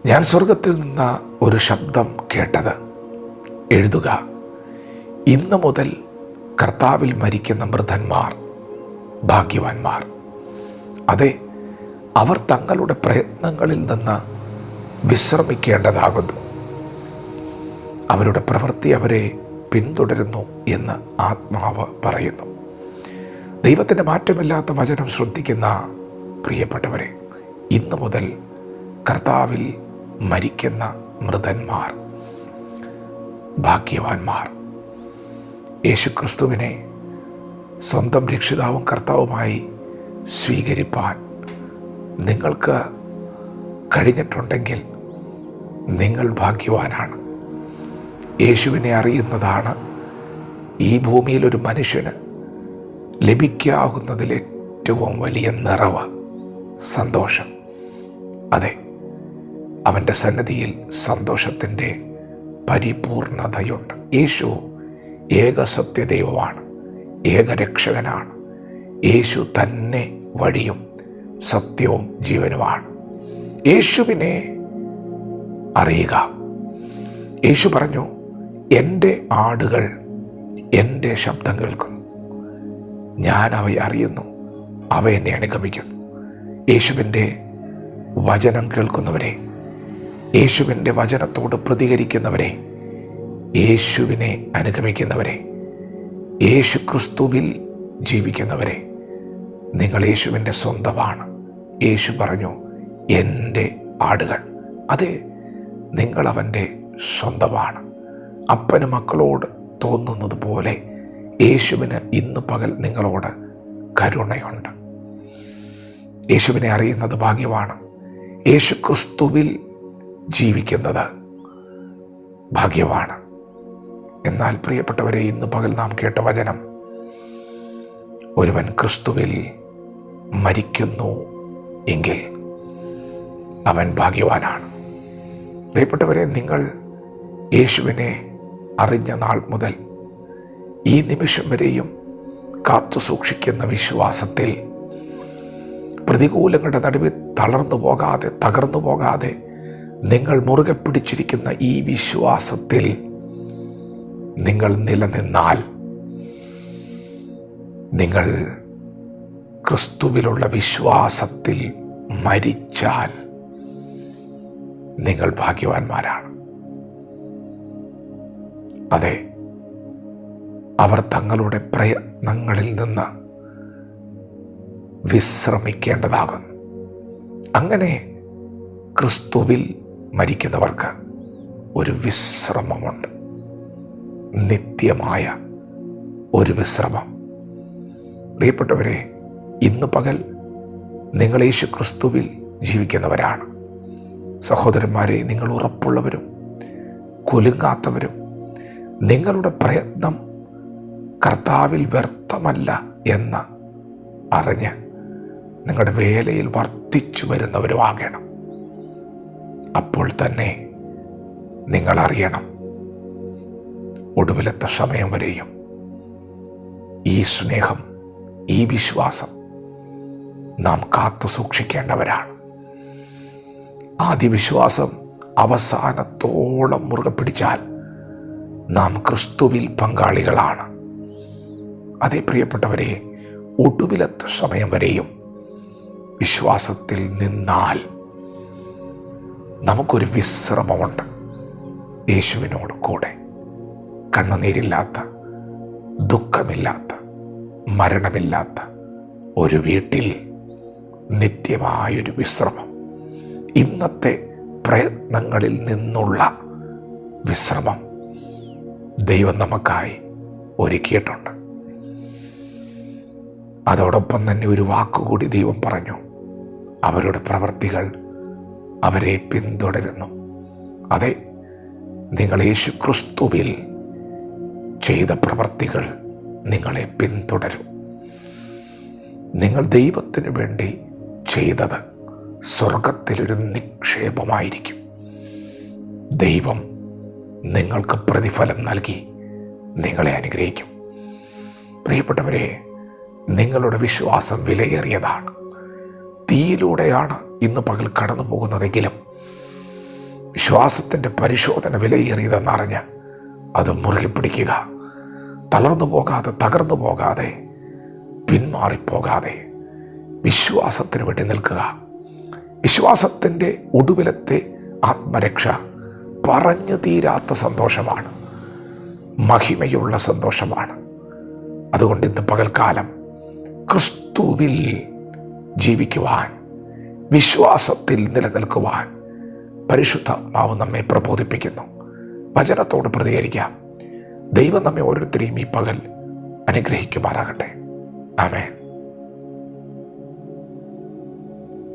ഞാൻ സ്വർഗത്തിൽ നിന്ന് ഒരു ശബ്ദം കേട്ടത്, എഴുതുക, ഇന്നു മുതൽ കർത്താവിൽ മരിക്കുന്ന മൃതന്മാർ ഭാഗ്യവാന്മാർ. അതെ, അവർ തങ്ങളുടെ പ്രയത്നങ്ങളിൽ നിന്ന് വിശ്രമിക്കേണ്ടതാകുന്നു. അവരുടെ പ്രവൃത്തി അവരെ പിന്തുടരുന്നു എന്ന് ആത്മാവ് പറയുന്നു. ദൈവത്തിൻ്റെ മാറ്റമില്ലാത്ത വചനം ശ്രദ്ധിക്കുന്ന പ്രിയപ്പെട്ടവരെ, ഇന്നു മുതൽ കർത്താവിൽ മരിക്കുന്ന മൃതന്മാർ ഭാഗ്യവാന്മാർ. യേശുക്രിസ്തുവിനെ സ്വന്തം രക്ഷിതാവും കർത്താവുമായി സ്വീകരിപ്പാൻ നിങ്ങൾക്ക് കഴിഞ്ഞിട്ടുണ്ടെങ്കിൽ നിങ്ങൾ ഭാഗ്യവാനാണ്. യേശുവിനെ അറിയുന്നതാണ് ഈ ഭൂമിയിൽ ഒരു മനുഷ്യന് ലഭിക്കാവുന്നതിൽ ഏറ്റവും വലിയ നിറവ്, സന്തോഷം. അതെ, അവൻ്റെ സന്നിധിയിൽ സന്തോഷത്തിൻ്റെ പരിപൂർണതയുണ്ട്. യേശു ഏക സത്യദൈവമാണ്, ഏകരക്ഷകനാണ്. യേശു തന്നെ വഴിയും സത്യവും ജീവനുമാണ്. യേശുവിനെ അറിയുക. യേശു പറഞ്ഞു, എൻ്റെ ആടുകൾ എൻ്റെ ശബ്ദം കേൾക്കുന്നു, ഞാൻ അവയെ അറിയുന്നു, അവ എന്നെ അനുഗമിക്കുന്നു. യേശുവിൻ്റെ വചനം കേൾക്കുന്നവരെ, യേശുവിൻ്റെ വചനത്തോട് പ്രതികരിക്കുന്നവരെ, യേശുവിനെ അനുഗമിക്കുന്നവരെ, യേശു ക്രിസ്തുവിൽ ജീവിക്കുന്നവരെ, നിങ്ങൾ യേശുവിൻ്റെ സ്വന്തമാണ്. യേശു പറഞ്ഞു, എൻ്റെ ആടുകൾ. അതെ, നിങ്ങൾ അവൻ്റെ സ്വന്തമാണ്. അപ്പന് മക്കളോട് തോന്നുന്നത് പോലെ യേശുവിന് ഇന്ന് പകൽ നിങ്ങളോട് കരുണയുണ്ട്. യേശുവിനെ അറിയുന്നത് ഭാഗ്യമാണ്. യേശു ക്രിസ്തുവിൽ ജീവിക്കുന്നത് ഭാഗ്യമാണ്. എന്നാൽ പ്രിയപ്പെട്ടവരെ, ഇന്ന് പകൽ നാം കേട്ട വചനം, ഒരുവൻ ക്രിസ്തുവിൽ മരിക്കുന്നു എങ്കിൽ അവൻ ഭാഗ്യവാനാണ്. പ്രിയപ്പെട്ടവരെ, നിങ്ങൾ യേശുവിനെ അറിഞ്ഞ നാൾ മുതൽ ഈ നിമിഷം വരെയും കാത്തു സൂക്ഷിക്കുന്ന വിശ്വാസത്തിൽ, പ്രതികൂലങ്ങളുടെ നടുവിൽ തളർന്നു പോകാതെ, തകർന്നു പോകാതെ നിങ്ങൾ മുറുകെ പിടിച്ചിരിക്കുന്ന ഈ വിശ്വാസത്തിൽ നിങ്ങൾ നിലനിന്നാൽ, നിങ്ങൾ ക്രിസ്തുവിലുള്ള വിശ്വാസത്തിൽ മരിച്ചാൽ നിങ്ങൾ ഭാഗ്യവാന്മാരാണ്. അതെ, അവർ തങ്ങളുടെ പ്രയത്നങ്ങളിൽ നിന്ന് വിശ്രമിക്കേണ്ടതാകുന്നു. അങ്ങനെ ക്രിസ്തുവിൽ മരിക്കുന്നവർക്ക് ഒരു വിശ്രമമുണ്ട്, നിത്യമായ ഒരു വിശ്രമം. പ്രിയപ്പെട്ടവരെ, ഇന്ന് പകൽ നിങ്ങൾ യേശു ക്രിസ്തുവിൽ ജീവിക്കുന്നവരാണ്. സഹോദരന്മാരെ, നിങ്ങൾ ഉറപ്പുള്ളവരും കുലുങ്ങാത്തവരും, നിങ്ങളുടെ പ്രയത്നം കർത്താവിൽ വ്യർത്ഥമല്ല എന്ന് അറിഞ്ഞ് നിങ്ങളുടെ വേലയിൽ വർദ്ധിച്ചു വരുന്നവരുമാകണം. അപ്പോൾ തന്നെ നിങ്ങൾ അറിയണം, ഒടുവിലത്തെ സമയം വരെയും ഈ സ്നേഹം, ഈ വിശ്വാസം നാം കാത്തു സൂക്ഷിക്കേണ്ടവരാണ്. ആദ്യ വിശ്വാസം അവസാനത്തോളം മുറുകെ പിടിച്ചാൽ നാം ക്രിസ്തുവിൽ പങ്കാളികളാണ്. അതേ പ്രിയപ്പെട്ടവരെ, ഒടുവിലത്തെ സമയം വരെയും വിശ്വാസത്തിൽ നിന്നാൽ നമുക്കൊരു വിശ്രമമുണ്ട്. യേശുവിനോട് കൂടെ കണ്ണുനീരില്ലാത്ത, ദുഃഖമില്ലാത്ത, മരണമില്ലാത്ത ഒരു വീട്ടിൽ നിത്യമായൊരു വിശ്രമം, ഇന്നത്തെ പ്രയത്നങ്ങളിൽ നിന്നുള്ള വിശ്രമം ദൈവം നമുക്കായി ഒരുക്കിയിട്ടുണ്ട്. അതോടൊപ്പം തന്നെ ഒരു വാക്കുകൂടി ദൈവം പറഞ്ഞു, അവരുടെ പ്രവൃത്തികൾ അവരെ പിന്തുടരുന്നു. അതെ, നിങ്ങൾ യേശു ക്രിസ്തുവിൽ ചെയ്ത പ്രവൃത്തികൾ നിങ്ങളെ പിന്തുടരും. നിങ്ങൾ ദൈവത്തിനു വേണ്ടി ചെയ്തത് സ്വർഗത്തിലൊരു നിക്ഷേപമായിരിക്കും. ദൈവം നിങ്ങൾക്ക് പ്രതിഫലം നൽകി നിങ്ങളെ അനുഗ്രഹിക്കും. പ്രിയപ്പെട്ടവരെ, നിങ്ങളുടെ വിശ്വാസം വിലയേറിയതാണ്. തീയിലൂടെയാണ് ഇന്ന് പകൽ കടന്നു പോകുന്നതെങ്കിലും വിശ്വാസത്തിൻ്റെ പരിശോധന വിലയേറിയതെന്നറിഞ്ഞ് അത് മുറുകെ പിടിക്കുക. തളർന്നു പോകാതെ, തകർന്നു പോകാതെ, പിന്മാറിപ്പോകാതെ വിശ്വാസത്തിന് വേണ്ടി നിൽക്കുക. വിശ്വാസത്തിൻ്റെ ഒടുവിലത്തെ ആത്മരക്ഷ പറഞ്ഞു തീരാത്ത സന്തോഷമാണ്, മഹിമയുള്ള സന്തോഷമാണ്. അതുകൊണ്ട് ഇന്ന് പകൽക്കാലം ക്രിസ്തുവിൽ ജീവിക്കുവാൻ, വിശ്വാസത്തിൽ നിലനിൽക്കുവാൻ പരിശുദ്ധാത്മാവ് നമ്മെ പ്രബോധിപ്പിക്കുന്നു. വചനത്തോട് പ്രതികരിക്കാം. ദൈവം നമ്മെ ഓരോരുത്തരെയും ഈ പകൽ അനുഗ്രഹിക്കുമാറാകട്ടെ. ആമേൻ.